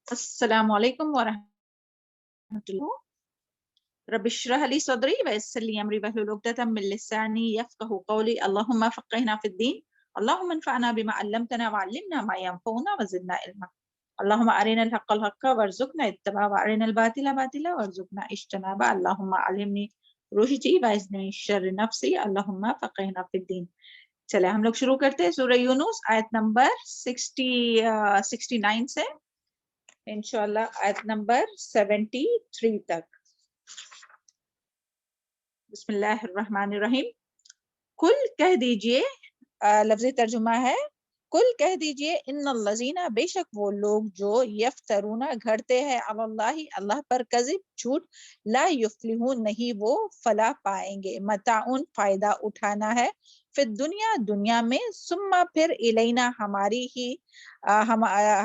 السلام علیکم ورحمۃ اللہ رب اشرح لي صدري ويسر لي امري واحلل عقدة من لساني يفقهوا قولي اللهم فقهنا في الدين اللهم انفعنا بما علمتنا وعلمنا ما ينفعنا وزدنا علما اللهم ارنا الحق حقا وارزقنا اتباعه وارنا الباطل باطلا وارزقنا اجتنابه اللهم علمني رشدي واعذني من شر نفسي اللهم فقهنا في الدين۔ چلے ہم لوگ شروع کرتے ہیں سورہ یونس آیت نمبر 69 سے انشاءاللہ آیت نمبر 73 تک۔ بسم اللہ الرحمن الرحیم۔ کل کہہ دیجئے، لفظ ترجمہ ہے کل کہہ دیجئے ان الذین، بے شک وہ لوگ جو یفترون گھڑتے ہیں علی اللہ، اللہ پر کذب جھوٹ، لا یفلحون نہیں وہ فلاح پائیں گے، متاعن فائدہ اٹھانا ہے، فی الدنیا دنیا میں، ثم پھر الینا ہماری ہی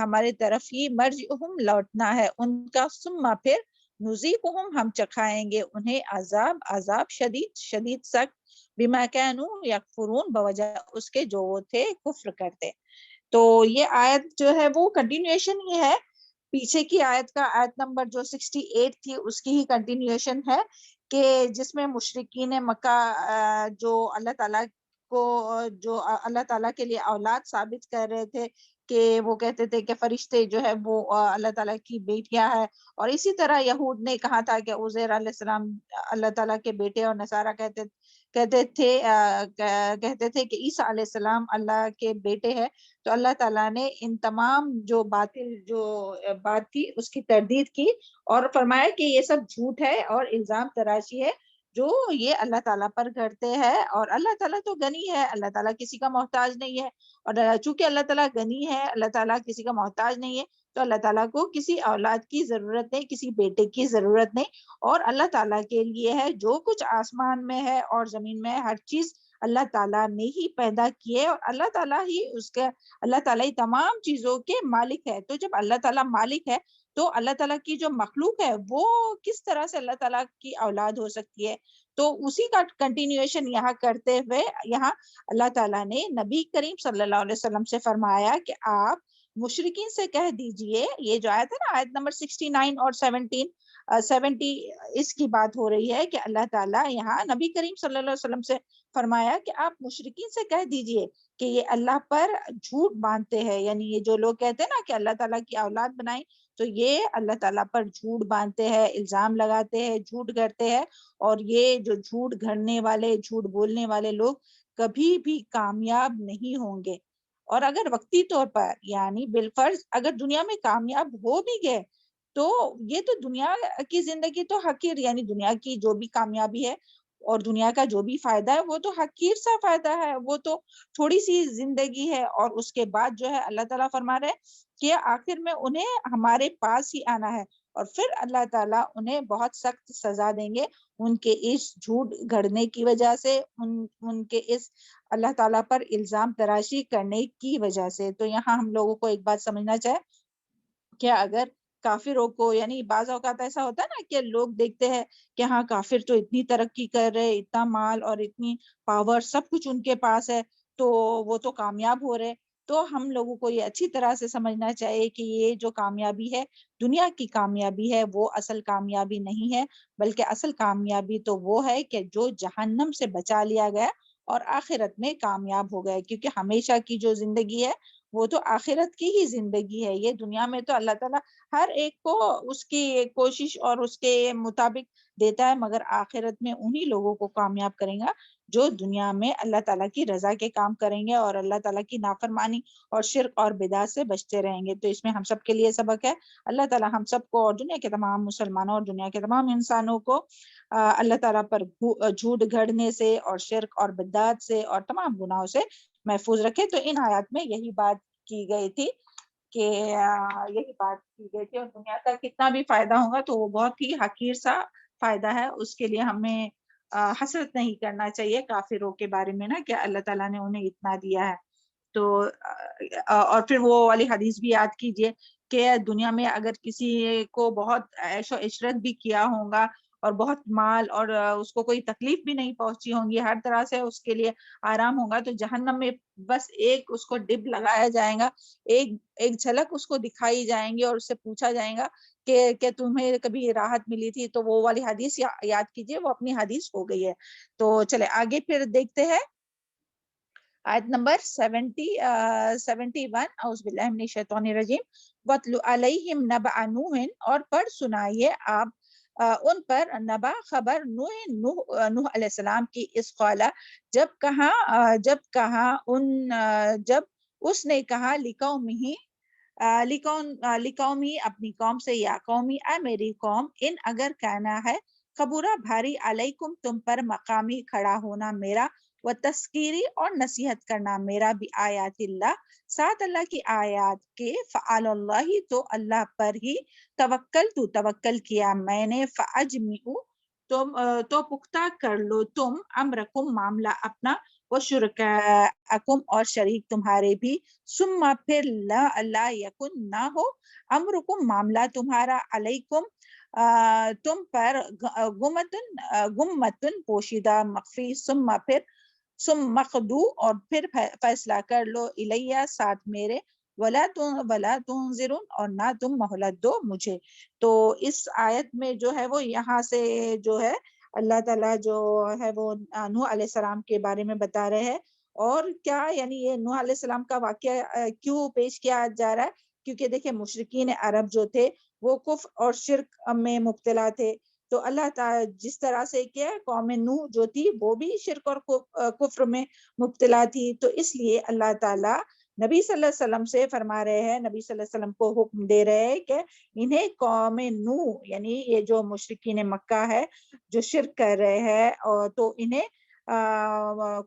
ہمارے طرف ہی، مرجعہم لوٹنا ہے ان کا، ثم پھر نذیقہم ہم چکھائیں گے انہیں عذاب شدید سخت، بما کانوا یکفرون بوجہ اس کے جو وہ تھے کفر کرتے۔ تو یہ آیت جو ہے وہ کنٹینیوشن ہی ہے پیچھے کی آیت کا، آیت نمبر جو 68 تھی اس کی ہی کنٹینیوشن ہے، کہ جس میں مشرکین مکہ جو اللہ تعالیٰ کو، جو اللہ تعالیٰ کے لیے اولاد ثابت کر رہے تھے، کہ وہ کہتے تھے کہ فرشتے جو ہے وہ اللہ تعالیٰ کی بیٹیاں ہیں، اور اسی طرح یہود نے کہا تھا کہ عزیر علیہ السلام اللہ تعالیٰ کے بیٹے، اور نصارہ کہتے تھے کہ عیسیٰ علیہ السلام اللہ کے بیٹے ہیں۔ تو اللہ تعالیٰ نے ان تمام جو باطل جو بات تھی اس کی تردید کی، اور فرمایا کہ یہ سب جھوٹ ہے اور الزام تراشی ہے جو یہ اللہ تعالیٰ پر کرتے ہیں، اور اللہ تعالیٰ تو غنی ہے، اللہ تعالیٰ کسی کا محتاج نہیں ہے، اور چونکہ اللہ تعالیٰ غنی ہے، اللہ تعالیٰ کسی کا محتاج نہیں ہے، تو اللہ تعالیٰ کو کسی اولاد کی ضرورت نہیں، کسی بیٹے کی ضرورت نہیں، اور اللہ تعالیٰ کے لیے ہے جو کچھ آسمان میں ہے اور زمین میں ہے، ہر چیز اللہ تعالیٰ نے ہی پیدا کی ہے، اور اللہ تعالیٰ ہی اللہ تعالیٰ ہی تمام چیزوں کے مالک ہے۔ تو جب اللہ تعالیٰ مالک ہے تو اللہ تعالیٰ کی جو مخلوق ہے وہ کس طرح سے اللہ تعالیٰ کی اولاد ہو سکتی ہے؟ تو اسی کا کنٹینیوشن یہاں کرتے ہوئے یہاں اللہ تعالیٰ نے نبی کریم صلی اللہ علیہ وسلم سے فرمایا کہ آپ مشرکین سے کہہ دیجئے، یہ جو آیت ہے نا آیت نمبر 69 اور 70 اس کی بات ہو رہی ہے، کہ اللہ تعالیٰ یہاں نبی کریم صلی اللہ علیہ وسلم سے فرمایا کہ آپ مشرکین سے کہہ دیجئے کہ یہ اللہ پر جھوٹ باندھتے ہیں، یعنی یہ جو لوگ کہتے ہیں نا کہ اللہ تعالیٰ کی اولاد بنائیں، تو یہ اللہ تعالیٰ پر جھوٹ باندھتے ہیں، الزام لگاتے ہیں، جھوٹ گھڑتے ہیں، اور یہ جو جھوٹ گھڑنے والے، جھوٹ بولنے والے لوگ کبھی بھی کامیاب نہیں ہوں گے، اور اگر وقتی طور پر یعنی بالفرض اگر دنیا میں کامیاب ہو بھی گئے تو یہ تو دنیا کی زندگی تو حقیر، یعنی دنیا کی جو بھی کامیابی ہے اور دنیا کا جو بھی فائدہ ہے وہ تو حقیر سا فائدہ ہے، وہ تو تھوڑی سی زندگی ہے، اور اس کے بعد جو ہے اللہ تعالیٰ فرما رہے کہ آخر میں انہیں ہمارے پاس ہی آنا ہے، اور پھر اللہ تعالیٰ انہیں بہت سخت سزا دیں گے ان کے اس جھوٹ گھڑنے کی وجہ سے، ان کے اس اللہ تعالیٰ پر الزام تراشی کرنے کی وجہ سے۔ تو یہاں ہم لوگوں کو ایک بات سمجھنا چاہے کہ اگر کافروں کو، یعنی بعض اوقات ایسا ہوتا ہے نا کہ لوگ دیکھتے ہیں کہ ہاں کافر تو اتنی ترقی کر رہے، اتنا مال اور اتنی پاور سب کچھ ان کے پاس ہے، تو وہ تو کامیاب ہو رہے، تو ہم لوگوں کو یہ اچھی طرح سے سمجھنا چاہیے کہ یہ جو کامیابی ہے دنیا کی کامیابی ہے، وہ اصل کامیابی نہیں ہے، بلکہ اصل کامیابی تو وہ ہے کہ جو جہنم سے بچا لیا گیا اور آخرت میں کامیاب ہو گئے، کیونکہ ہمیشہ کی جو زندگی ہے وہ تو آخرت کی ہی زندگی ہے۔ یہ دنیا میں تو اللہ تعالیٰ ہر ایک کو اس کی کوشش اور اس کے مطابق دیتا ہے، مگر آخرت میں انہی لوگوں کو کامیاب کرے گا جو دنیا میں اللہ تعالیٰ کی رضا کے کام کریں گے اور اللہ تعالیٰ کی نافرمانی اور شرک اور بدعت سے بچتے رہیں گے۔ تو اس میں ہم سب کے لیے سبق ہے، اللہ تعالیٰ ہم سب کو اور دنیا کے تمام مسلمانوں اور دنیا کے تمام انسانوں کو اللہ تعالیٰ پر جھوٹ گھڑنے سے اور شرک اور بدعت سے اور تمام گناہوں سے محفوظ رکھے۔ تو ان آیات میں یہی بات کی گئی تھی کہ اور دنیا کا کتنا بھی فائدہ ہوگا تو وہ بہت ہی حقیر سا فائدہ ہے، اس کے لیے ہمیں حسرت نہیں کرنا چاہیے کافروں کے بارے میں نا کہ اللہ تعالیٰ نے انہیں اتنا دیا ہے۔ تو اور پھر وہ والی حدیث بھی یاد کیجئے کہ دنیا میں اگر کسی کو بہت عیش و عشرت بھی کیا ہوگا اور بہت مال اور اس کو کوئی تکلیف بھی نہیں پہنچی ہوں گی، ہر طرح سے اس کے لیے آرام ہوگا، تو جہنم میں بس ایک اس کو ڈب لگایا جائے گا، ایک جھلک اس کو دکھائی جائیں گی اور اس سے پوچھا جائے گا کہ تمہیں کبھی راحت ملی تھی، تو وہ والی حدیث یاد کیجئے، وہ اپنی حدیث ہو گئی ہے۔ تو چلے آگے پھر دیکھتے ہیں آیت نمبر 71، اعوذ باللہ من الشیطان الرجیم، وَاتْلُ عَلَيْهِمْ نَبَأَ نُوحٍ، اور پڑھ سنائیے آپ ان پر نبا خبر نوح علیہ السلام کی، اس قالا جب اس نے کہا لقومی اپنی قوم سے، یا قومی اے میری قوم، ان اگر کہنا ہے خبورہ بھاری علیکم تم پر مقامی کھڑا ہونا میرا، و تذکیری اور نصیحت کرنا میرا، بھی آیات اللہ ساتھ اللہ کی آیات کے، فعال اللہ تو اللہ پر ہی توکل کیا میں نے، فاجمعوا تو پختہ کر لو تم امرکم معاملہ اپنا، و شرکاءکم اور شریک تمہارے بھی، ثم پھر لا یکن نہ ہو امرکم معاملہ تمہارا، علیکم تم پر گمتن پوشیدہ، مخفی، ثم مقدو اور پھر فیصلہ کر لو، الیہ ساتھ میرے، ولا تنظرون اور نہ تم مہلت دو مجھے۔ تو اس آیت میں جو ہے وہ یہاں سے جو ہے اللہ تعالیٰ جو ہے وہ نوح علیہ السلام کے بارے میں بتا رہے ہیں، اور کیا یعنی یہ نوح علیہ السلام کا واقعہ کیوں پیش کیا جا رہا ہے، کیونکہ دیکھیں مشرکین عرب جو تھے وہ کفر اور شرک میں مبتلا تھے، تو اللہ تعالیٰ جس طرح سے کیا قوم نوح جو تھی وہ بھی شرک اور کفر میں مبتلا تھی، تو اس لیے اللہ تعالیٰ نبی صلی اللہ علیہ وسلم سے فرما رہے ہیں، نبی صلی اللہ علیہ وسلم کو حکم دے رہے ہیں کہ انہیں قوم نوح یعنی یہ جو مشرکین مکہ ہے جو شرک کر رہے ہیں، اور تو انہیں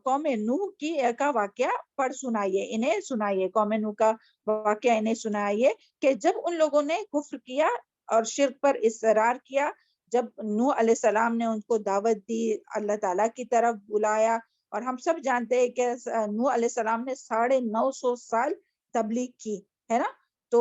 قوم نوح کا واقعہ پڑھ سنائیے، انہیں سنائیے، قوم نوح کا واقعہ انہیں سنائیے کہ جب ان لوگوں نے کفر کیا اور شرک پر اصرار کیا، جب نوح علیہ السلام نے ان کو دعوت دی، اللہ تعالیٰ کی طرف بلایا، اور ہم سب جانتے ہیں کہ نوح علیہ السلام نے 950 سال تبلیغ کی ہے نا، تو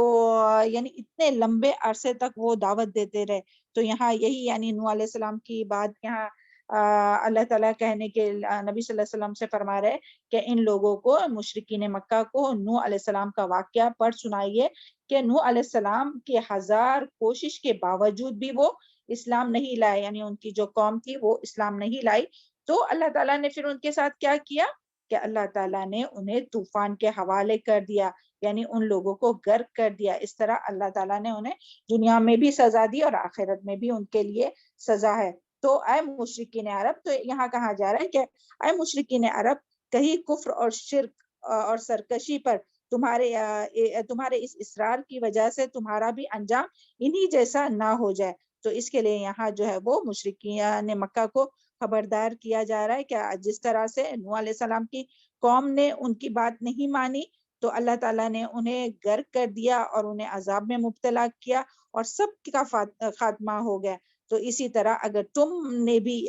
یعنی اتنے لمبے عرصے تک وہ دعوت دیتے رہے، تو یہاں یہی یعنی نوح علیہ السلام کی بات یہاں اللہ تعالیٰ کہنے کے نبی صلی اللہ علیہ وسلم سے فرما رہے کہ ان لوگوں کو، مشرکین مکہ کو، نوح علیہ السلام کا واقعہ پڑھ سنائیے کہ نوح علیہ السلام کے 1000 کوشش کے باوجود بھی وہ اسلام نہیں لائے، یعنی ان کی جو قوم تھی وہ اسلام نہیں لائی، تو اللہ تعالیٰ نے پھر ان کے ساتھ کیا کیا کہ اللہ تعالیٰ نے انہیں طوفان کے حوالے کر دیا، یعنی ان لوگوں کو غرق کر دیا۔ اس طرح اللہ تعالیٰ نے انہیں دنیا میں بھی سزا دی اور آخرت میں بھی ان کے لیے سزا ہے۔ تو اے مشرکین عرب، تو یہاں کہا جا رہا ہے کہ اے مشرکین عرب، کہیں کفر اور شرک اور سرکشی پر تمہارے اس اصرار کی وجہ سے تمہارا بھی انجام انہی جیسا نہ ہو جائے، تو اس کے لیے یہاں جو ہے وہ مشرکین مکہ کو خبردار کیا جا رہا ہے کہ جس طرح سے نوح علیہ السلام کی قوم نے ان کی بات نہیں مانی، تو اللہ تعالیٰ نے انہیں غرق کر دیا اور انہیں عذاب میں مبتلا کیا، اور سب کا خاتمہ ہو گیا۔ تو اسی طرح اگر تم نے بھی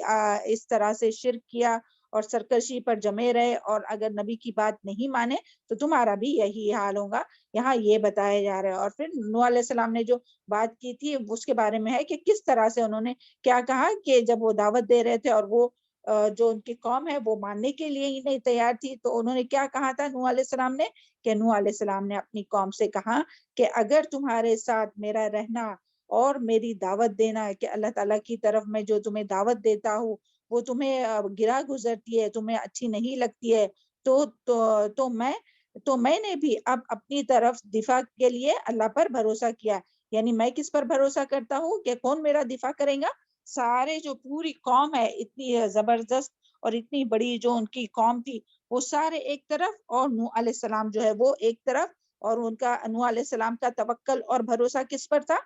اس طرح سے شرک کیا اور سرکشی پر جمے رہے، اور اگر نبی کی بات نہیں مانے، تو تمہارا بھی یہی حال ہوگا، یہاں یہ بتایا جا رہا ہے۔ اور پھر نوح علیہ السلام نے جو بات کی تھی اس کے بارے میں ہے کہ کس طرح سے انہوں نے کیا کہا کہ جب وہ دعوت دے رہے تھے اور وہ جو ان کی قوم ہے وہ ماننے کے لیے ہی نہیں تیار تھی، تو انہوں نے کیا کہا تھا نوح علیہ السلام نے، کہ نوح علیہ السلام نے اپنی قوم سے کہا کہ اگر تمہارے ساتھ میرا رہنا اور میری دعوت دینا، کہ اللہ تعالیٰ کی طرف میں جو تمہیں دعوت دیتا ہوں وہ تمہیں گرا گزرتی ہے، تمہیں اچھی نہیں لگتی ہے، تو میں نے بھی اب اپنی طرف دفاع کے لیے اللہ پر بھروسہ کیا، یعنی میں کس پر بھروسہ کرتا ہوں کہ کون میرا دفاع کرے گا، سارے جو پوری قوم ہے اتنی زبردست اور اتنی بڑی جو ان کی قوم تھی، وہ سارے ایک طرف اور نوح علیہ السلام جو ہے وہ ایک طرف، اور ان کا نوح علیہ السلام کا توکل اور بھروسہ کس پر تھا،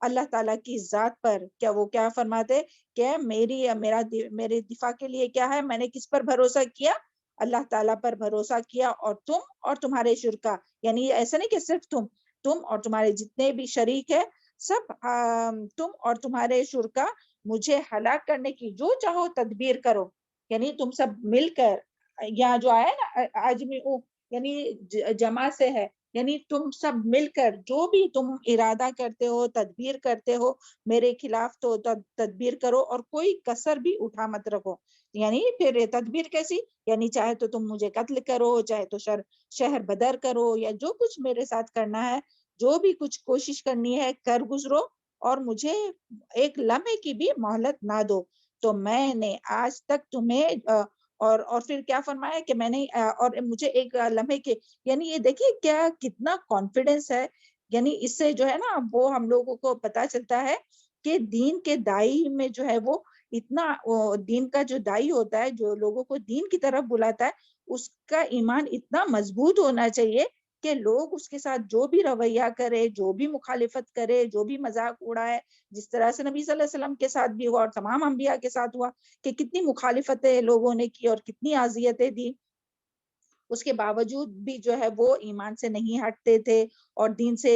اللہ تعالیٰ کی ذات پر۔ کیا وہ کیا فرماتے کہ میرے دفاع کے لیے کیا ہے، میں نے کس پر بھروسہ کیا، اللہ تعالیٰ پر بھروسہ کیا، اور تم اور تمہارے شرکا، یعنی ایسا نہیں کہ صرف تم اور تمہارے جتنے بھی شریک ہے سب، تم اور تمہارے شرکا مجھے ہلاک کرنے کی جو چاہو تدبیر کرو، یعنی تم سب مل کر، یہاں جو آیا نا اجمعوا، یعنی جمع سے ہے، یعنی تم سب مل کر جو بھی تم ارادہ کرتے ہو، تدبیر کرتے ہو میرے خلاف، تو تدبیر کرو اور کوئی کسر بھی اٹھا مت رکھو. یعنی پھر تدبیر کیسی؟ یعنی چاہے تو تم مجھے قتل کرو، چاہے تو شہر بدر کرو، یا جو کچھ میرے ساتھ کرنا ہے، جو بھی کچھ کوشش کرنی ہے کر گزرو، اور مجھے ایک لمحے کی بھی مہلت نہ دو. تو میں نے آج تک تمہیں اور پھر کیا فرمایا کہ میں نے اور مجھے ایک لمحے کے، یعنی یہ دیکھیے کیا کتنا کانفیڈنس ہے. یعنی اس سے جو ہے نا وہ ہم لوگوں کو پتا چلتا ہے کہ دین کے دائی میں جو ہے وہ اتنا، دین کا جو دائی ہوتا ہے جو لوگوں کو دین کی طرف بلاتا ہے، اس کا ایمان اتنا مضبوط ہونا چاہیے کہ لوگ اس کے ساتھ جو بھی رویہ کرے، جو بھی مخالفت کرے، جو بھی مذاق اڑائے، جس طرح سے نبی صلی اللہ علیہ وسلم کے ساتھ بھی ہوا اور تمام انبیاء کے ساتھ ہوا کہ کتنی مخالفتیں لوگوں نے کی اور کتنی اذیتیں دی، اس کے باوجود بھی جو ہے وہ ایمان سے نہیں ہٹتے تھے اور دین سے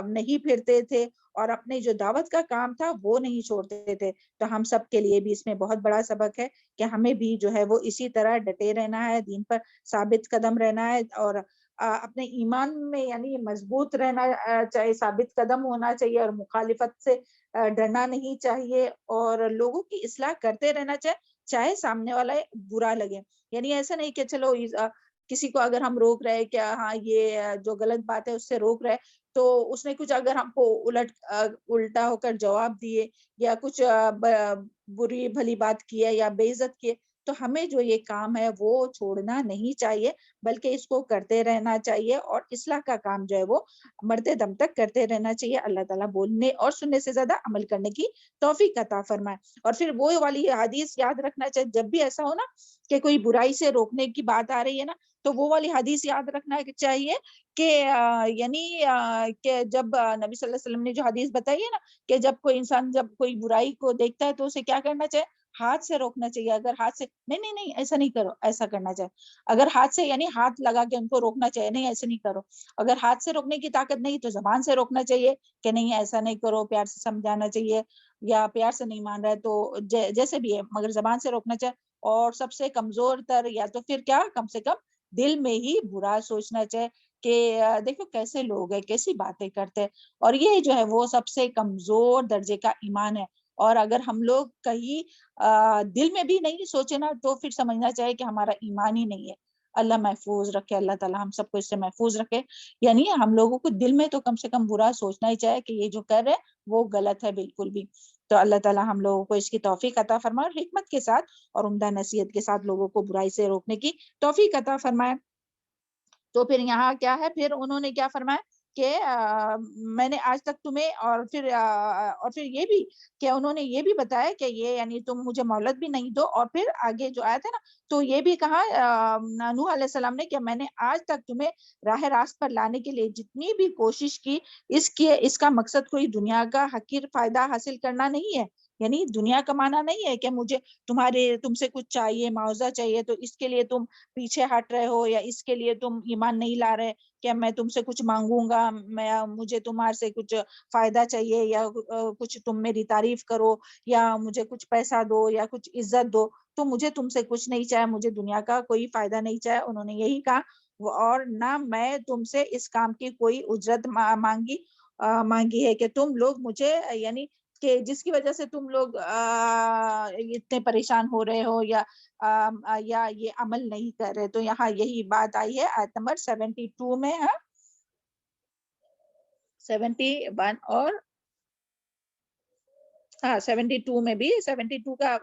نہیں پھرتے تھے، اور اپنے جو دعوت کا کام تھا وہ نہیں چھوڑتے تھے. تو ہم سب کے لیے بھی اس میں بہت بڑا سبق ہے کہ ہمیں بھی جو ہے وہ اسی طرح ڈٹے رہنا ہے، دین پر ثابت قدم رہنا ہے، اور اپنے ایمان میں یعنی مضبوط رہنا چاہیے، ثابت قدم ہونا چاہیے، اور مخالفت سے ڈرنا نہیں چاہیے، اور لوگوں کی اصلاح کرتے رہنا چاہے سامنے والا برا لگے. یعنی ایسا نہیں کہ چلو کسی کو اگر ہم روک رہے کہ ہاں یہ جو غلط بات ہے اس سے روک رہے، تو اس نے کچھ اگر ہم کو الٹا ہو کر جواب دیے، یا کچھ بری بھلی بات کی ہے یا بے عزت کی ہے، تو ہمیں جو یہ کام ہے وہ چھوڑنا نہیں چاہیے، بلکہ اس کو کرتے رہنا چاہیے، اور اصلاح کا کام جو ہے وہ مرتے دم تک کرتے رہنا چاہیے. اللہ تعالیٰ بولنے اور سننے سے زیادہ عمل کرنے کی توفیق عطا فرمائے. اور پھر وہ والی حدیث یاد رکھنا چاہیے، جب بھی ایسا ہو نا کہ کوئی برائی سے روکنے کی بات آ رہی ہے نا، تو وہ والی حدیث یاد رکھنا چاہیے کہ یعنی کہ جب نبی صلی اللہ علیہ وسلم نے جو حدیث بتائی ہے نا کہ جب کوئی انسان جب کوئی برائی کو دیکھتا ہے تو اسے کیا کرنا چاہیے؟ ہاتھ سے روکنا چاہیے. اگر ہاتھ سے نہیں ایسا نہیں کرو، ایسا کرنا چاہیے. اگر ہاتھ سے یعنی ہاتھ لگا کے ان کو روکنا چاہیے، نہیں ایسے نہیں کرو. اگر ہاتھ سے روکنے کی طاقت نہیں تو زبان سے روکنا چاہیے کہ نہیں ایسا نہیں کرو، پیار سے سمجھانا چاہیے، یا پیار سے نہیں مان رہا ہے تو جیسے بھی ہے مگر زبان سے روکنا چاہیے. اور سب سے کمزور تر یا تو پھر کیا، کم سے کم دل میں ہی برا سوچنا چاہیے کہ دیکھو کیسے لوگ ہیں، کیسی باتیں کرتے ہیں. اور یہ جو ہے وہ سب سے کمزور درجے کا ایمان ہے. اور اگر ہم لوگ کہیں دل میں بھی نہیں سوچے نا تو پھر سمجھنا چاہیے کہ ہمارا ایمان ہی نہیں ہے. اللہ محفوظ رکھے، اللہ تعالیٰ ہم سب کو اس سے محفوظ رکھے. یعنی ہم لوگوں کو دل میں تو کم سے کم برا سوچنا ہی چاہے کہ یہ جو کر رہے وہ غلط ہے بالکل بھی. تو اللہ تعالیٰ ہم لوگوں کو اس کی توفیق عطا فرمائے، اور حکمت کے ساتھ اور عمدہ نصیحت کے ساتھ لوگوں کو برائی سے روکنے کی توفیق عطا فرمائے. تو پھر یہاں کیا ہے، پھر انہوں نے کیا فرمایا کہ میں نے آج تک تمہیں، اور پھر یہ بھی کہ انہوں نے یہ بھی بتایا کہ یہ یعنی تم مجھے مہلت بھی نہیں دو. اور پھر آگے جو آیا تھا نا تو یہ بھی کہا نوح علیہ السلام نے کہ میں نے آج تک تمہیں راہ راست پر لانے کے لیے جتنی بھی کوشش کی، اس کا مقصد کوئی دنیا کا حقیر فائدہ حاصل کرنا نہیں ہے. یعنی دنیا کمانا نہیں ہے کہ مجھے تم سے کچھ چاہیے، معاوضہ چاہیے، تو اس کے لیے تم پیچھے ہٹ رہے ہو، یا اس کے لیے تم ایمان نہیں لا رہے کہ میں تم سے کچھ مانگوں گا، مجھے تمہارے سے کچھ فائدہ چاہیے، یا کچھ تم میری تعریف کرو، یا مجھے کچھ پیسہ دو، یا کچھ عزت دو. تو مجھے تم سے کچھ نہیں چاہے، مجھے دنیا کا کوئی فائدہ نہیں چاہے. انہوں نے یہی کہا، اور نہ میں تم سے اس کام کی کوئی اجرت مانگی ہے کہ تم لوگ مجھے یعنی کہ جس کی وجہ سے تم لوگ اتنے پریشان ہو رہے ہو، یا یہ عمل نہیں کر رہے. تو یہاں یہی بات آئی ہے آیت نمبر 72 میں ہے، 71 اور 72 میں بھی 72 کا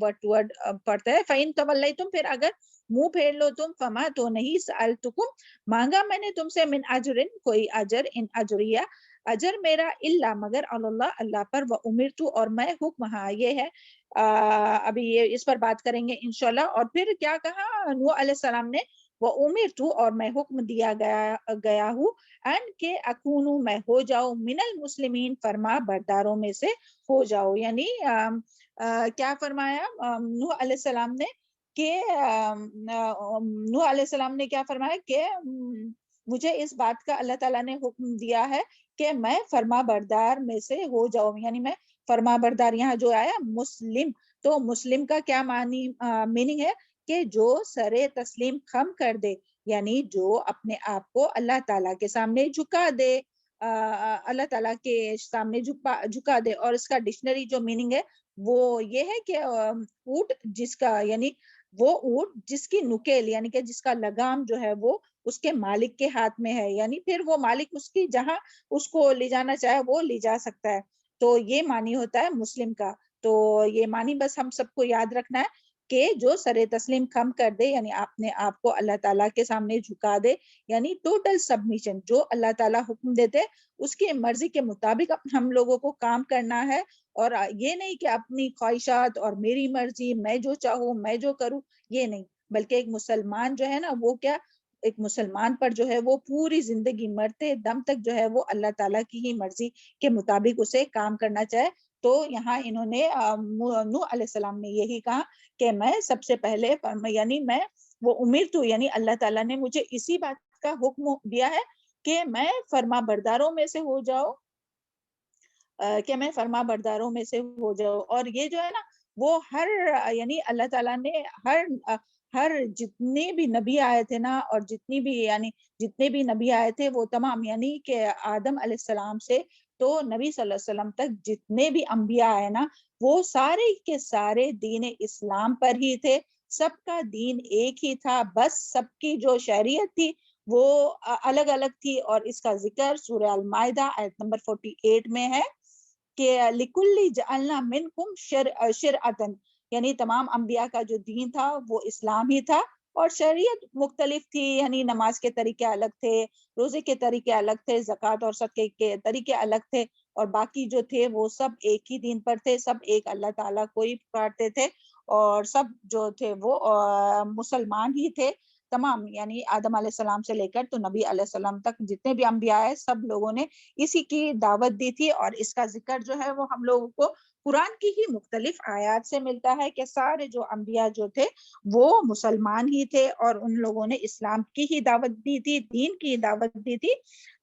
ورڈ ٹو ورڈ پڑھتا ہے. فَإِن تَوَلَّيْتُمْ، پھر اگر منہ پھیر لو تم، فما تو نہیں، سألتکم، مانگا میں نے تم سے، من اجرن، کوئی اجر، ان اجریہ، اجر میرا، الا مگر، اللہ اللہ پر، وامرت، اور میں حکم، ہاں یہ ہے ابھی یہ اس پر بات کریں گے انشاءاللہ. اور پھر کیا کہا نوح علیہ السلام نے، وامرت، اور میں حکم دیا گیا ہوں، ان کہ اکونو، میں ہو جاؤ، من المسلمین، فرما برداروں میں سے ہو جاؤ. یعنی کیا فرمایا نوح علیہ السلام نے کہ کیا فرمایا کہ مجھے اس بات کا اللہ تعالیٰ نے حکم دیا ہے کہ میں فرما بردار میں سے ہو جاؤں. یعنی میں فرما بردار، یہاں جو آیا مسلم، تو مسلم کا کیا میننگ ہے کہ جو سر تسلیم خم کر دے، یعنی جو اپنے آپ کو اللہ تعالیٰ کے سامنے جھکا دے، اللہ تعالیٰ کے سامنے جھکا دے. اور اس کا ڈکشنری جو میننگ ہے وہ یہ ہے کہ اونٹ جس کا، یعنی وہ اونٹ جس کی نکیل یعنی کہ جس کا لگام جو ہے وہ اس کے مالک کے ہاتھ میں ہے، یعنی پھر وہ مالک اس کی جہاں اس کو لے جانا چاہے وہ لے جا سکتا ہے. تو یہ معنی ہوتا ہے مسلم کا. تو یہ معنی بس ہم سب کو یاد رکھنا ہے کہ جو سر تسلیم خم کر دے، یعنی اپنے آپ کو اللہ تعالیٰ کے سامنے جھکا دے، یعنی ٹوٹل سبمیشن، جو اللہ تعالیٰ حکم دیتے اس کی مرضی کے مطابق ہم لوگوں کو کام کرنا ہے. اور یہ نہیں کہ اپنی خواہشات اور میری مرضی، میں جو چاہوں میں جو کروں، یہ نہیں. بلکہ ایک مسلمان جو ہے نا وہ کیا، ایک مسلمان پر جو ہے وہ پوری زندگی مرتے دم تک جو ہے وہ اللہ تعالیٰ کی ہی مرضی کے مطابق اسے کام کرنا چاہے. تو یہاں انہوں نے نوح علیہ السلام نے یہی کہا کہ میں سب سے پہلے یعنی میں وہ امرتو، یعنی اللہ تعالیٰ نے مجھے اسی بات کا حکم دیا ہے کہ میں فرما برداروں میں سے ہو جاؤ، کہ میں فرما برداروں میں سے ہو جاؤ. اور یہ جو ہے نا وہ ہر، یعنی اللہ تعالیٰ نے ہر جتنے بھی نبی آئے تھے نا، اور جتنے بھی نبی آئے تھے وہ تمام، یعنی کہ آدم علیہ السلام سے تو نبی صلی اللہ علیہ وسلم تک جتنے بھی انبیاء آئے نا، وہ سارے کے سارے دین اسلام پر ہی تھے. سب کا دین ایک ہی تھا، بس سب کی جو شریعت تھی وہ الگ الگ تھی. اور اس کا ذکر سورہ المائدہ آیت نمبر 48 میں ہے کہ لِكُلِّ جَعَلْنَا مِنْكُمْ شِرْعَةً، یعنی تمام انبیاء کا جو دین تھا وہ اسلام ہی تھا، اور شریعت مختلف تھی. یعنی نماز کے طریقے الگ تھے، روزے کے طریقے الگ تھے، زکوٰۃ اور صدقے کے طریقے الگ تھے، اور باقی جو تھے وہ سب ایک ہی دین پر تھے. سب ایک اللہ تعالیٰ کو ہی پکارتے تھے، اور سب جو تھے وہ مسلمان ہی تھے تمام. یعنی آدم علیہ السلام سے لے کر تو نبی علیہ السلام تک جتنے بھی انبیاء ہیں سب لوگوں نے اسی کی دعوت دی تھی. اور اس کا ذکر جو ہے وہ ہم لوگوں کو قرآن کی ہی مختلف آیات سے ملتا ہے کہ سارے جو انبیاء جو تھے وہ مسلمان ہی تھے، اور ان لوگوں نے اسلام کی ہی دعوت دی تھی، دین کی دعوت دی تھی.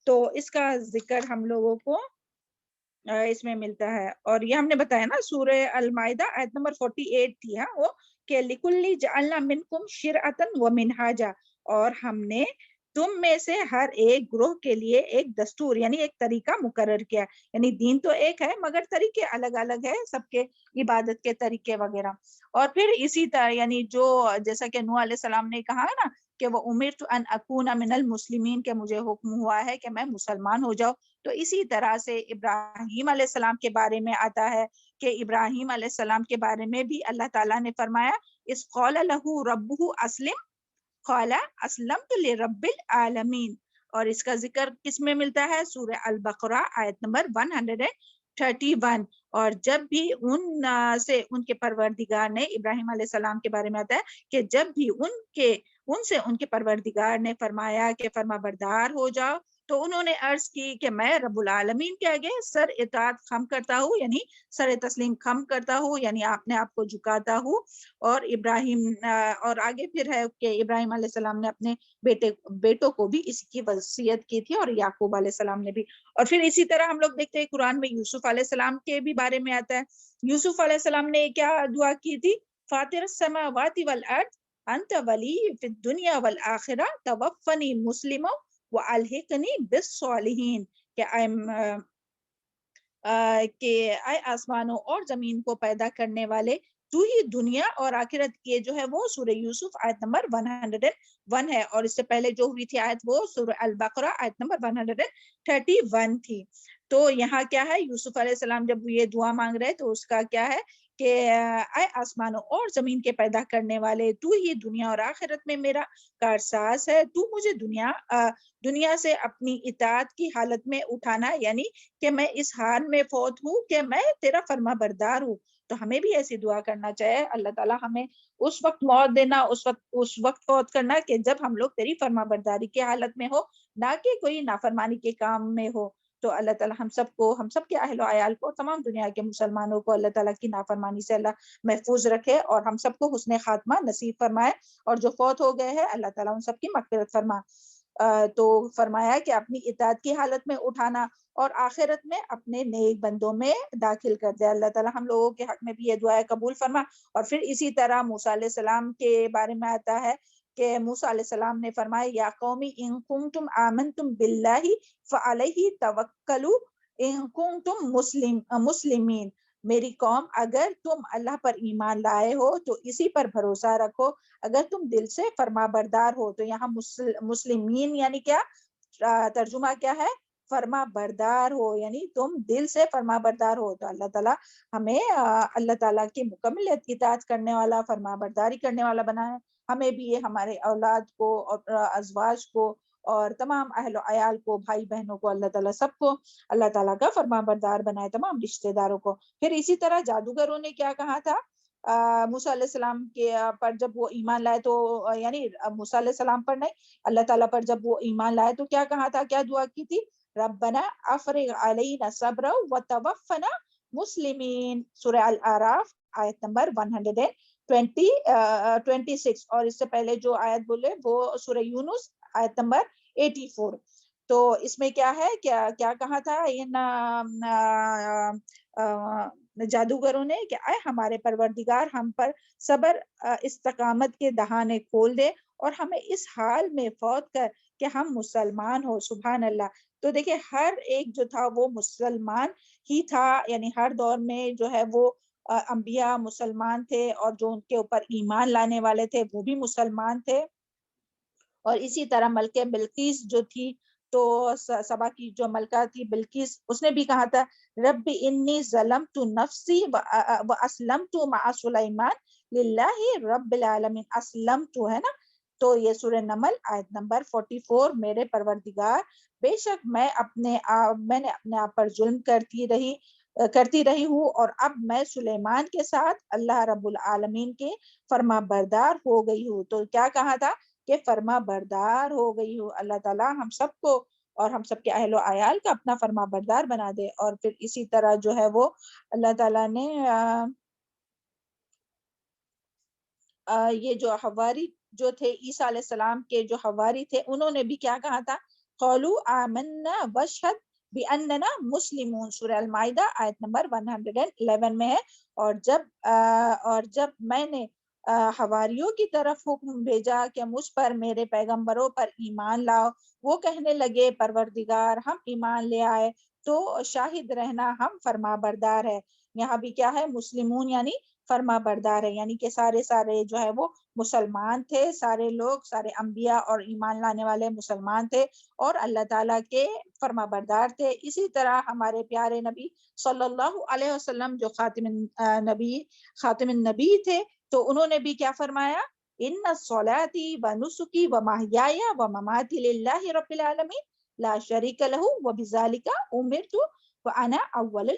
تو اس کا ذکر ہم لوگوں کو اس میں ملتا ہے. اور یہ ہم نے بتایا نا سورہ المائدہ آیت نمبر 48 تھی وہ کہ لِكُلِّ جَعَلْنَا مِنْكُمْ شِرْعَةً وَمِنْهَاجًا، اور ہم نے تم میں سے ہر ایک گروہ کے لیے ایک دستور یعنی ایک طریقہ مقرر کیا. یعنی دین تو ایک ہے مگر طریقے الگ الگ ہے سب کے، عبادت کے طریقے وغیرہ. اور پھر اسی طرح یعنی جو جیسا کہ نوح علیہ السلام نے کہا ہے نا کہ وہ امرت ان اکون من المسلمین، کہ مجھے حکم ہوا ہے کہ میں مسلمان ہو جاؤں. تو اسی طرح سے ابراہیم علیہ السلام کے بارے میں آتا ہے کہ ابراہیم علیہ السلام کے بارے میں بھی اللہ تعالیٰ نے فرمایا اس قال لہ ربہ اسلم قال اسلمت لرب العالمین. اور اس کا ذکر کس میں ملتا ہے؟ سورہ البقرہ آیت نمبر 131. اور جب بھی ان کے پروردگار نے، ابراہیم علیہ السلام کے بارے میں آتا ہے کہ جب بھی ان کے پروردگار نے فرمایا کہ فرما بردار ہو جاؤ، تو انہوں نے عرض کی کہ میں رب العالمین کے آگے سر اطاعت خم کرتا ہوں، یعنی سر تسلیم خم کرتا ہوں، یعنی اپنے آپ کو جھکاتا ہوں. اور اور آگے پھر ہے کہ ابراہیم علیہ السلام نے اپنے بیٹوں کو بھی اس کی وصیت کی تھی، اور یعقوب علیہ السلام نے بھی. اور پھر اسی طرح ہم لوگ دیکھتے ہیں قرآن میں یوسف علیہ السلام کے بھی بارے میں آتا ہے. یوسف علیہ السلام نے کیا دعا کی تھی؟ فاطر السماوات والارض انت ولی فی الدنیا والآخرہ توفنی مسلما وَأَلْحِقْنِي بِالصَّالِحِينَ، کہ اے آسمانوں اور زمین کو پیدا کرنے والے، تو ہی دنیا اور آخرت کے جو ہے وہ سورہ یوسف آیت نمبر 101 ہے. اور اس سے پہلے جو ہوئی تھی آیت وہ سورہ البقرہ آیت نمبر 131 تھی. تو یہاں کیا ہے، یوسف علیہ السلام جب یہ دعا مانگ رہے تو اس کا کیا ہے کہ اے آسمانوں اور زمین کے پیدا کرنے والے، تو ہی دنیا اور آخرت میں میرا کارساز ہے، تو مجھے دنیا سے اپنی اطاعت کی حالت میں اٹھانا، یعنی کہ میں اس حال میں فوت ہوں کہ میں تیرا فرما بردار ہوں. تو ہمیں بھی ایسی دعا کرنا چاہیے، اللہ تعالیٰ ہمیں اس وقت موت دینا، اس وقت فوت کرنا کہ جب ہم لوگ تیری فرما برداری کی حالت میں ہو، نہ کہ کوئی نافرمانی کے کام میں ہو. تو اللہ تعالیٰ ہم سب کے اہل و عیال کو، تمام دنیا کے مسلمانوں کو اللہ تعالیٰ کی نافرمانی سے اللہ محفوظ رکھے، اور ہم سب کو حسن خاتمہ نصیب فرمائے. اور جو فوت ہو گئے ہیں اللہ تعالیٰ ان سب کی مغفرت فرمائے. تو فرمایا کہ اپنی اطاعت کی حالت میں اٹھانا اور آخرت میں اپنے نیک بندوں میں داخل کر دے. اللہ تعالیٰ ہم لوگوں کے حق میں بھی یہ دعا قبول فرما. اور پھر اسی طرح موسیٰ علیہ السلام کے بارے میں آتا ہے کہ موسیٰ علیہ السلام نے فرمایا یا قومی ان کنتم آمنتم باللہ فعلیہ توکلوا ان کنتم مسلمین. میری قوم اگر تم اللہ پر ایمان لائے ہو تو اسی پر بھروسہ رکھو اگر تم دل سے فرما بردار ہو. تو یہاں مسلمین یعنی کیا ترجمہ کیا ہے؟ فرما بردار ہو، یعنی تم دل سے فرما بردار ہو. تو اللہ تعالیٰ ہمیں اللہ تعالیٰ کی مکمل اطاعت کرنے والا، فرما برداری کرنے والا بنائے. ہمیں بھی یہ ہمارے اولاد کو اور ازواج کو اور تمام اہل و عیال کو، بھائی بہنوں کو، اللہ تعالیٰ سب کو اللہ تعالیٰ کا فرما بردار بنائے، تمام رشتہ داروں کو. پھر اسی طرح جادوگروں نے کیا کہا تھا موسیٰ علیہ السلام کے پر جب وہ ایمان لائے تو، یعنی موسیٰ علیہ السلام پر نہیں، اللہ تعالیٰ پر جب وہ ایمان لائے تو کیا کہا تھا، کیا دعا کی تھی؟ ربنا افرغ علینا صبرا وتوفنا مسلمین. سورہ الاعراف آیت نمبر 126. اور اس سے پہلے جو آیت بولے وہ سورہ یونس آیت نمبر 84. تو اس میں کیا ہے، کیا کہا تھا ان جادوگروں نے کہ اے ہمارے پروردگار ہم پر صبر استقامت کے دہانے کھول دے اور ہمیں اس حال میں فوت کر کہ ہم مسلمان ہو. سبحان اللہ. تو دیکھیں ہر ایک جو تھا وہ مسلمان ہی تھا، یعنی ہر دور میں جو ہے وہ انبیاء مسلمان تھے اور جو ان کے اوپر ایمان لانے والے تھے وہ بھی مسلمان تھے. اور اسی طرح ملکہ بلقیس جو تھی، تو سبا کی جو ملکہ تھی بلقیس، اس نے بھی کہا تھا رب انی ظلمت نفسی واسلمت مع سلیمان للہ رب العالمین. اسلمت ہے نا، تو یہ سورہ نمل آیت نمبر 44. میرے پروردگار بے شک میں نے اپنے آپ پر ظلم کرتی رہی ہوں اور اب میں سلیمان کے ساتھ اللہ رب العالمین کے فرما بردار ہو گئی ہوں. تو کیا کہا تھا کہ فرما بردار ہو گئی ہوں. اللہ تعالیٰ ہم سب کو اور ہم سب کے اہل و عیال کا اپنا فرما بردار بنا دے. اور پھر اسی طرح جو ہے وہ اللہ تعالیٰ نے یہ جو حواری جو تھے عیسیٰ علیہ السلام کے جو حواری تھے، انہوں نے بھی کیا کہا تھا، قولوا آمنا واشہد باننا مسلمون. سورہ المائدہ آیت نمبر 111 میں ہے. اور جب میں نے حواریوں کی طرف حکم بھیجا کہ مجھ پر میرے پیغمبروں پر ایمان لاؤ، وہ کہنے لگے پروردگار ہم ایمان لے آئے تو شاہد رہنا ہم فرما بردار ہے. یہاں بھی کیا ہے، مسلمون یعنی فرما بردار ہے، یعنی کہ سارے جو ہے وہ مسلمان تھے، سارے لوگ، سارے انبیاء اور ایمان لانے والے مسلمان تھے اور اللہ تعالیٰ کے فرما بردار تھے. اسی طرح ہمارے پیارے نبی صلی اللہ علیہ وسلم جو خاتم النبی تھے، تو انہوں نے بھی کیا فرمایا، ان صلاتی و نسکی و محیای و مماتی للہ رب العالمین لا شریک لہ و بذالک امرت وانا اول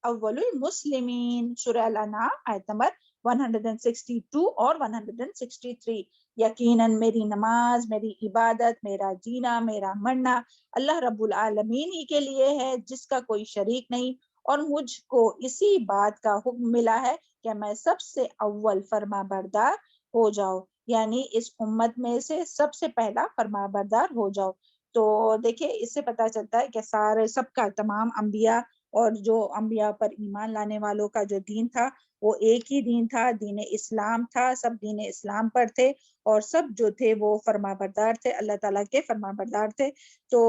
المسلمین. سورہ الانعام آیت نمبر 162 اور 163. یقیناً میری نماز، میری عبادت، میرا جینا، میرا مرنا اللہ رب العالمین ہی کے لیے ہے جس کا کوئی شریک نہیں، اور مجھ کو اسی بات کا حکم ملا ہے کہ میں سب سے اول فرما بردار ہو جاؤ، یعنی اس امت میں سے سب سے پہلا فرما بردار ہو جاؤ. تو دیکھیں اس سے پتہ چلتا ہے کہ سب کا، تمام انبیاء اور جو انبیاء پر ایمان لانے والوں کا جو دین تھا وہ ایک ہی دین تھا، دین اسلام تھا. سب دین اسلام پر تھے اور سب جو تھے وہ فرما بردار تھے، اللہ تعالیٰ کے فرما بردار تھے. تو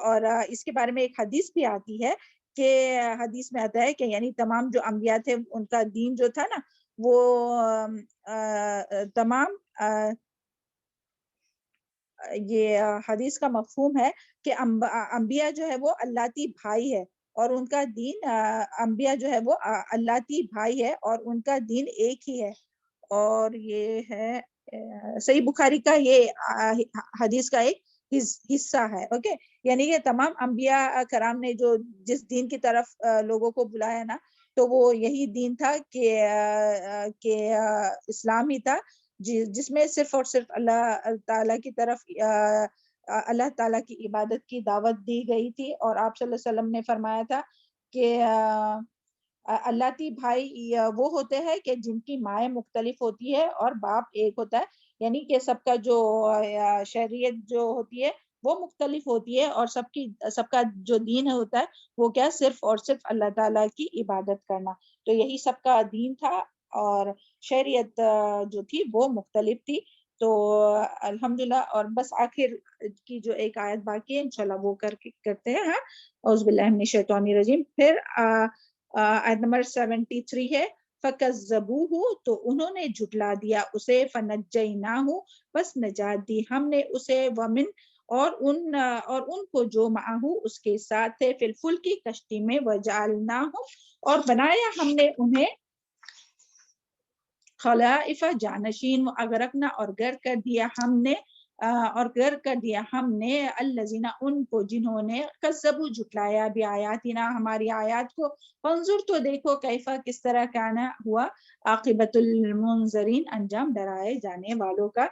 اور اس کے بارے میں ایک حدیث بھی آتی ہے کہ حدیث میں آتا ہے کہ یعنی تمام جو انبیاء تھے ان کا دین جو تھا نا وہ تمام یہ حدیث کا مفہوم ہے کہ انبیاء جو ہے وہ اللہتی بھائی ہے اور ان کا دین، انبیاء جو ہے وہ اللہتی بھائی ہے اور ان کا دین ایک ہی ہے. اور یہ ہے صحیح بخاری کا یہ حدیث کا ایک حصہ ہے. اوکے، یعنی یہ تمام انبیاء کرام نے جو جس دین کی طرف لوگوں کو بلایا نا، تو وہ یہی دین تھا کہ اسلام ہی تھا جس میں صرف اور صرف اللہ تعالیٰ کی طرف اللہ تعالیٰ کی عبادت کی دعوت دی گئی تھی. اور آپ صلی اللہ علیہ وسلم نے فرمایا تھا کہ اللہتی بھائی وہ ہوتے ہیں کہ جن کی مائیں مختلف ہوتی ہے اور باپ ایک ہوتا ہے، یعنی کہ سب کا جو شریعت جو ہوتی ہے وہ مختلف ہوتی ہے، اور سب کا جو دین ہوتا ہے وہ کیا، صرف اور صرف اللہ تعالیٰ کی عبادت کرنا. تو یہی سب کا دین تھا، اور شریعت جو تھی وہ مختلف تھی. تو الحمدللہ. اور بس آخر کی جو ایک آیت باقی ہے انشاءاللہ وہ کرتے ہیں. ہاں، اعوذ باللہ من الشیطان الرجیم. پھر آیت نمبر 73 ہے، فَكَذَّبُوهُ، تو انہوں نے جھٹلا دیا اسے، فَنَجَّيْنَاهُ، بس نجات دی ہم نے اسے، وَمِن، اور ان کو جو معہو اس کے ساتھ تھے، فی الفلک کی کشتی میں، وَجَعَلْنَاهُمْ، اور بنایا ہم نے انہیں، خلائف جانشین، اغرقنا، اور غرق کر دیا ہم نے الذین، ان کو جنہوں نے کذبوا جھٹلایا، بآیاتنا، ہماری آیات کو، فانظر، تو دیکھو، کیفا، کس طرح، کانا، ہوا، عاقبۃ المنذرین، انجام ڈرائے جانے والوں کا.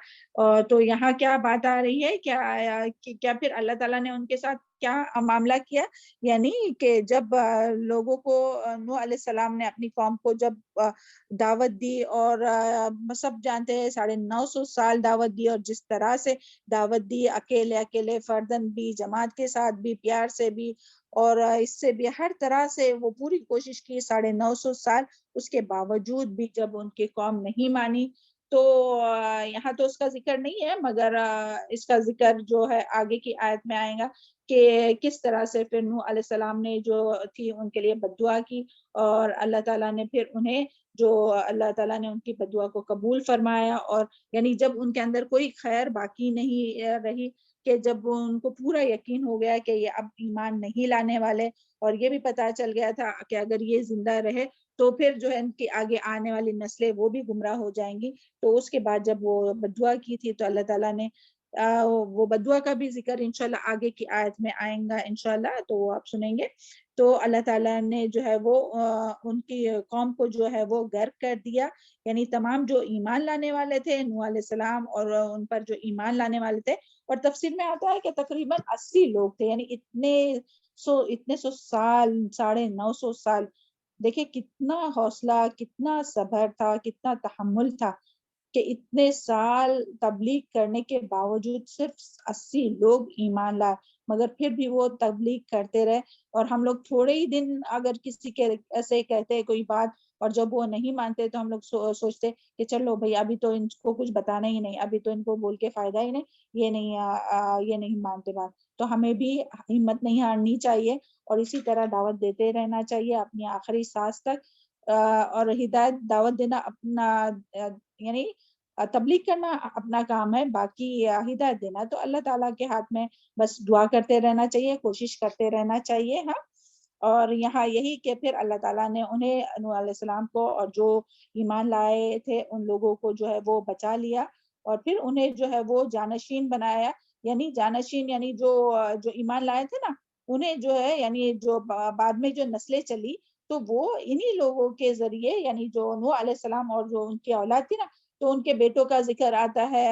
تو یہاں کیا بات آ رہی ہے، کیا پھر اللہ تعالیٰ نے ان کے ساتھ کیا معاملہ کیا، یعنی کہ جب لوگوں کو، نوح علیہ السلام نے اپنی قوم کو جب دعوت دی، اور سب جانتے ہیں 950 سال دعوت دی، اور جس طرح سے دعوت دی، اکیلے فردن بھی، جماعت کے ساتھ بھی، پیار سے بھی، اور اس سے بھی ہر طرح سے وہ پوری کوشش کی 950 سال. اس کے باوجود بھی جب ان کی قوم نہیں مانی، تو یہاں تو اس کا ذکر نہیں ہے، مگر اس کا ذکر جو ہے آگے کی آیت میں آئے گا، کہ کس طرح سے پھر نوح علیہ السلام نے جو تھی ان کے لیے بد دعا کی، اور اللہ تعالیٰ نے پھر انہیں، اللہ تعالیٰ نے ان کی بد دعا کو قبول فرمایا. اور یعنی جب ان کے اندر کوئی خیر باقی نہیں رہی، کہ جب ان کو پورا یقین ہو گیا کہ یہ اب ایمان نہیں لانے والے، اور یہ بھی پتہ چل گیا تھا کہ اگر یہ زندہ رہے تو پھر جو ہے ان کی آگے آنے والی نسلیں وہ بھی گمراہ ہو جائیں گی. تو اس کے بعد جب وہ بد دعا کی تھی تو اللہ تعالیٰ نے وہ بد دعا کا بھی ذکر انشاءاللہ آگے کی آیت میں آئیں گا انشاءاللہ، تو وہ آپ سنیں گے. تو اللہ تعالیٰ نے جو ہے وہ ان کی قوم کو جو ہے وہ غرق کر دیا، یعنی تمام جو ایمان لانے والے تھے نوح علیہ السلام، اور ان پر جو ایمان لانے والے تھے. اور تفسیر میں آتا ہے کہ تقریباً 80 لوگ تھے، یعنی اتنے سو سال، 950 سال. دیکھیں کتنا حوصلہ، کتنا صبر تھا، کتنا تحمل تھا، کہ اتنے سال تبلیغ کرنے کے باوجود صرف 80 لوگ ایمان لائے، مگر پھر بھی وہ تبلیغ کرتے رہے. اور ہم لوگ تھوڑے ہی دن اگر کسی کے ایسے کہتے کوئی بات، اور جب وہ نہیں مانتے تو ہم لوگ سوچتے کہ چلو بھائی ابھی تو ان کو کچھ بتانا ہی نہیں، ابھی تو ان کو بول کے فائدہ ہی نہیں، یہ نہیں مانتے بات. تو ہمیں بھی ہمت نہیں ہارنی چاہیے، اور اسی طرح دعوت دیتے رہنا چاہیے اپنی آخری سانس تک. اور ہدایت، دعوت دینا اپنا، یعنی تبلیغ کرنا اپنا کام ہے، باقی ہدایت دینا تو اللہ تعالیٰ کے ہاتھ میں. بس دعا کرتے رہنا چاہیے، کوشش کرتے رہنا چاہیے. ہاں. اور یہاں یہی کہ پھر اللہ تعالیٰ نے انہیں، نوح علیہ السلام کو، اور جو ایمان لائے تھے ان لوگوں کو جو ہے وہ بچا لیا، اور پھر انہیں جو ہے وہ جانشین بنایا. یعنی جانشین، یعنی جو ایمان لائے تھے نا، انہیں جو ہے، یعنی جو بعد میں جو نسلیں چلی، تو وہ انہی لوگوں کے ذریعے، یعنی جو نوح علیہ السلام اور جو ان کی اولاد تھی نا، تو ان کے بیٹوں کا ذکر آتا ہے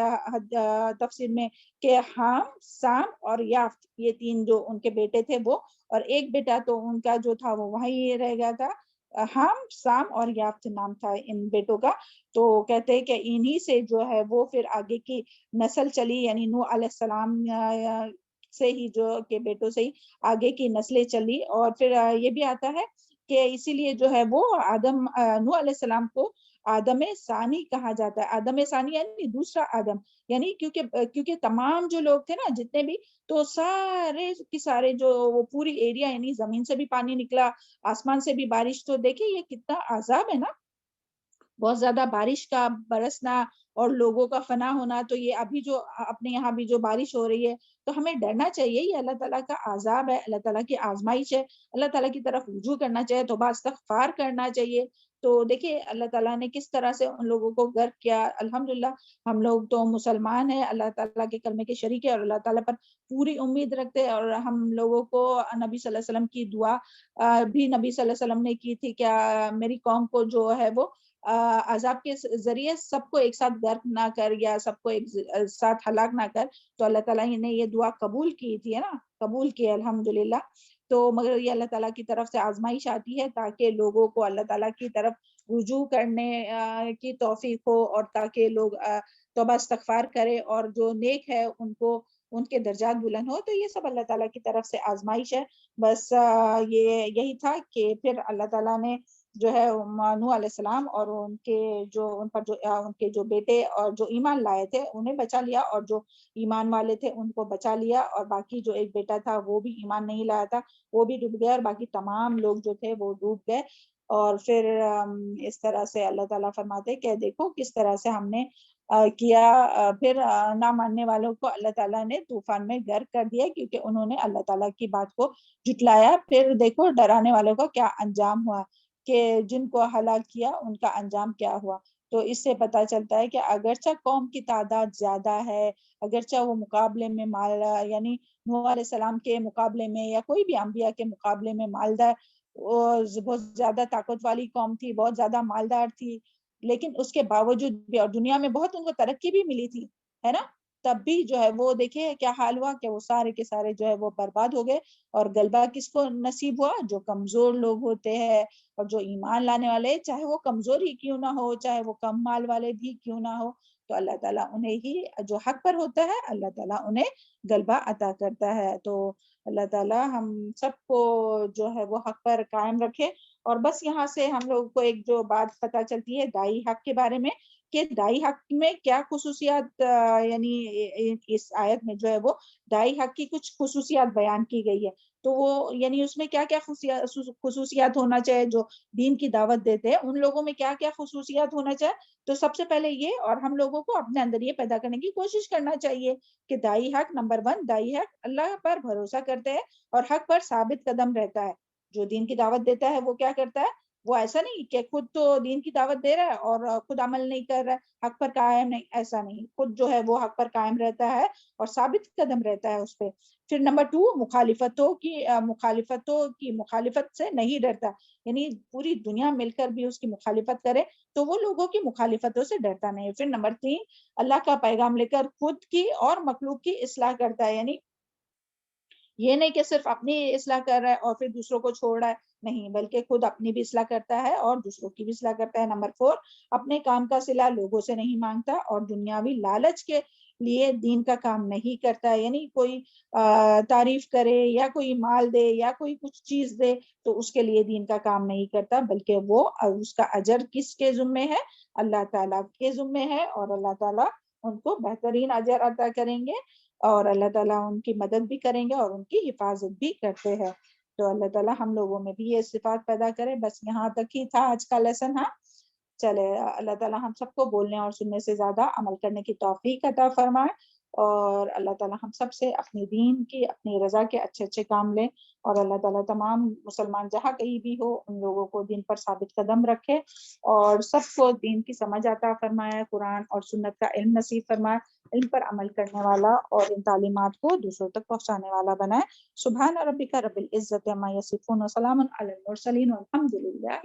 تفسیر میں، کہ حام، سام اور یافت، یہ 3 جو ان کے بیٹے تھے وہ، اور ایک بیٹا تو ان کا جو تھا وہ وہیں رہ گیا تھا. حام، سام اور یافت نام تھا ان بیٹوں کا. تو کہتے ہیں کہ انہی سے جو ہے وہ پھر آگے کی نسل چلی، یعنی نوح علیہ السلام سے ہی، جو کے بیٹوں سے ہی آگے کی نسلیں چلی. اور پھر یہ بھی آتا ہے کہ اسی لیے جو ہے وہ نوح علیہ السلام کو آدم ثانی کہا جاتا ہے. آدم ثانی یعنی دوسرا آدم، یعنی کیونکہ تمام جو لوگ تھے نا، جتنے بھی، تو سارے کے سارے جو وہ پوری ایریا، یعنی زمین سے بھی پانی نکلا، آسمان سے بھی بارش. تو دیکھیں یہ کتنا عذاب ہے نا، بہت زیادہ بارش کا برسنا اور لوگوں کا فنا ہونا. تو یہ ابھی جو اپنے یہاں بھی جو بارش ہو رہی ہے، تو ہمیں ڈرنا چاہیے، یہ اللہ تعالیٰ کا عذاب ہے، اللہ تعالیٰ کی آزمائش ہے. اللہ تعالیٰ کی طرف رجوع کرنا چاہیے، توبہ استغفار کرنا چاہیے. تو دیکھیں اللہ تعالیٰ نے کس طرح سے ان لوگوں کو غرق کیا. الحمدللہ ہم لوگ تو مسلمان ہیں، اللہ تعالیٰ کے کلمے کے شریک ہیں، اور اللہ تعالیٰ پر پوری امید رکھتے ہیں. اور ہم لوگوں کو نبی صلی اللہ علیہ وسلم کی دعا بھی نبی صلی اللہ علیہ وسلم نے کی تھی کہ میری قوم کو جو ہے وہ عذاب کے ذریعے سب کو ایک ساتھ غرق نہ کر، یا سب کو ایک ساتھ ہلاک نہ کر. تو اللہ تعالیٰ نے یہ دعا قبول کی تھی، ہے نا، قبول کی الحمدللہ. تو مگر یہ اللہ تعالیٰ کی طرف سے آزمائش آتی ہے، تاکہ لوگوں کو اللہ تعالیٰ کی طرف رجوع کرنے کی توفیق ہو، اور تاکہ لوگ توبہ استغفار کرے، اور جو نیک ہے ان کو ان کے درجات بلند ہو. تو یہ سب اللہ تعالیٰ کی طرف سے آزمائش ہے. بس یہ یہی تھا کہ پھر اللہ تعالیٰ نے جو ہے نوح علیہ السلام اور ان کے جو بیٹے اور جو ایمان لائے تھے انہیں بچا لیا, اور جو ایمان والے تھے ان کو بچا لیا, اور باقی جو ایک بیٹا تھا وہ بھی ایمان نہیں لایا تھا وہ بھی ڈوب گیا, اور باقی تمام لوگ جو تھے وہ ڈوب گئے. اور پھر اس طرح سے اللہ تعالیٰ فرماتے کہ دیکھو کس طرح سے ہم نے کیا. پھر نہ ماننے والوں کو اللہ تعالیٰ نے طوفان میں غرق کر دیا کیونکہ انہوں نے اللہ تعالیٰ کی بات کو جھٹلایا. پھر دیکھو ڈرانے والوں کا کیا انجام ہوا, کہ جن کو ہلاک کیا ان کا انجام کیا ہوا. تو اس سے پتہ چلتا ہے کہ اگرچہ قوم کی تعداد زیادہ ہے, اگرچہ وہ مقابلے میں یعنی نوح علیہ السلام کے مقابلے میں یا کوئی بھی انبیاء کے مقابلے میں مالدار, بہت زیادہ طاقت والی قوم تھی, بہت زیادہ مالدار تھی, لیکن اس کے باوجود بھی, اور دنیا میں بہت ان کو ترقی بھی ملی تھی, ہے نا, تب بھی جو ہے وہ دیکھیں کیا حال ہوا کہ وہ سارے کے سارے جو ہے وہ برباد ہو گئے. اور غلبہ کس کو نصیب ہوا؟ جو کمزور لوگ ہوتے ہیں اور جو ایمان لانے والے, چاہے وہ کمزور ہی کیوں نہ ہو, چاہے وہ کم مال والے بھی کیوں نہ ہو, تو اللہ تعالیٰ انہیں ہی, جو حق پر ہوتا ہے اللہ تعالیٰ انہیں غلبہ عطا کرتا ہے. تو اللہ تعالیٰ ہم سب کو جو ہے وہ حق پر قائم رکھے. اور بس یہاں سے ہم لوگ کو ایک جو بات پتہ چلتی ہے دائی حق کے بارے میں, کہ دائی حق میں کیا خصوصیات, یعنی اس آیت میں جو ہے وہ دائی حق کی کچھ خصوصیات بیان کی گئی ہے. تو وہ یعنی اس میں کیا کیا خصوصیات ہونا چاہیے, جو دین کی دعوت دیتے ہیں ان لوگوں میں کیا کیا خصوصیات ہونا چاہیے. تو سب سے پہلے یہ, اور ہم لوگوں کو اپنے اندر یہ پیدا کرنے کی کوشش کرنا چاہیے کہ دائی حق, نمبر 1, دائی حق اللہ پر بھروسہ کرتے ہیں اور حق پر ثابت قدم رہتا ہے. جو دین کی دعوت دیتا ہے وہ کیا کرتا ہے, وہ ایسا نہیں کہ خود تو دین کی دعوت دے رہا ہے اور خود عمل نہیں کر رہا ہے, حق پر قائم نہیں, ایسا نہیں, خود جو ہے وہ حق پر قائم رہتا ہے اور ثابت قدم رہتا ہے اس پہ. پھر نمبر 2, مخالفتوں کی مخالفت سے نہیں ڈرتا, یعنی پوری دنیا مل کر بھی اس کی مخالفت کرے تو وہ لوگوں کی مخالفتوں سے ڈرتا نہیں. پھر نمبر 3, اللہ کا پیغام لے کر خود کی اور مخلوق کی اصلاح کرتا ہے, یعنی یہ نہیں کہ صرف اپنی اصلاح کر رہا ہے اور پھر دوسروں کو چھوڑ رہا ہے, نہیں, بلکہ خود اپنی بھی اصلاح کرتا ہے اور دوسروں کی بھی اصلاح کرتا ہے. نمبر 4, اپنے کام کا صلہ لوگوں سے نہیں مانگتا اور دنیاوی لالچ کے لیے دین کا کام نہیں کرتا, یعنی کوئی تعریف کرے یا کوئی مال دے یا کوئی کچھ چیز دے تو اس کے لیے دین کا کام نہیں کرتا, بلکہ وہ اس کا اجر کس کے ذمے ہے؟ اللہ تعالیٰ کے ذمے ہے, اور اللہ تعالیٰ ان کو بہترین اجر عطا کریں گے, اور اللہ تعالیٰ ان کی مدد بھی کریں گے اور ان کی حفاظت بھی کرتے ہیں. تو اللہ تعالیٰ ہم لوگوں میں بھی یہ صفات پیدا کرے. بس یہاں تک ہی تھا آج کا لیسن. ہاں چلے, اللہ تعالیٰ ہم سب کو بولنے اور سننے سے زیادہ عمل کرنے کی توفیق عطا فرمائے, اور اللہ تعالیٰ ہم سب سے اپنی دین کی, اپنی رضا کے اچھے اچھے کام لیں, اور اللہ تعالیٰ تمام مسلمان جہاں کہیں بھی ہو ان لوگوں کو دین پر ثابت قدم رکھے اور سب کو دین کی سمجھ عطا فرمائے, قرآن اور سنت کا علم نصیب فرمائے, علم پر عمل کرنے والا اور ان تعلیمات کو دوسروں تک پہنچانے والا بنائے. سبحان ربک رب العزت عما یصفون وسلام علی المرسلین والحمد للہ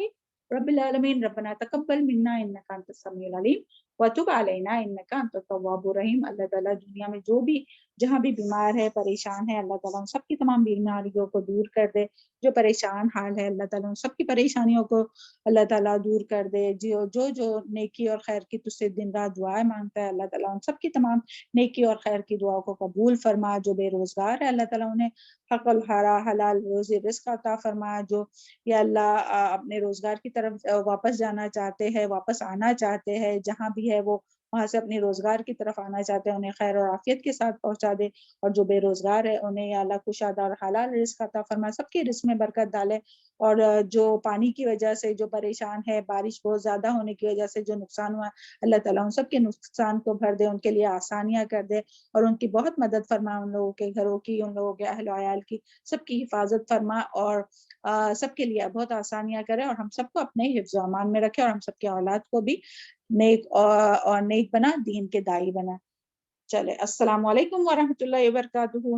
رب العالمین. ربنا تقبل منا انک انت السمیع العلیم وتب علینا انک انت التواب الرحیم. اللہ تعالیٰ دنیا میں جو بھی جہاں بھی بیمار ہے, پریشان ہے, اللہ تعالیٰ ان سب کی تمام بیماریوں کو دور کر دے. جو پریشان حال ہے اللہ تعالیٰ ان سب کی پریشانیوں کو اللہ تعالیٰ دور کر دے. جو نیکی اور خیر کی تجھ سے دن رات دعائیں مانگتا ہے اللہ تعالیٰ ان سب کی تمام نیکی اور خیر کی دعاؤں کو قبول فرما. جو بے روزگار ہے اللہ تعالیٰ انہیں حق حلال روزی رزق عطا فرما. جو یا اللہ اپنے روزگار کی طرف واپس جانا چاہتے ہیں, واپس آنا چاہتے ہیں, جہاں بھی ہے وہ وہاں سے اپنی روزگار کی طرف آنا چاہتے ہیں, انہیں خیر اور عافیت کے ساتھ پہنچا دے. اور جو بے روزگار ہے انہیں یا اللہ کشادہ اور حلال رزق عطا فرما, سب کے رزق میں برکت ڈالے. اور جو پانی کی وجہ سے جو پریشان ہے, بارش بہت زیادہ ہونے کی وجہ سے جو نقصان ہوا, اللہ تعالیٰ ان سب کے نقصان کو بھر دے, ان کے لیے آسانیاں کر دے اور ان کی بہت مدد فرما. ان لوگوں کے گھروں کی, ان لوگوں کے اہل و عیال کی, سب کی حفاظت فرما اور سب کے لیے بہت آسانیاں کرے, اور ہم سب کو اپنے حفظ و امان میں رکھے, اور ہم سب کے اولاد کو بھی نیک اور نیک بنا, دین کے دائی بنا. چلے, السلام علیکم ورحمۃ اللہ وبرکاتہ.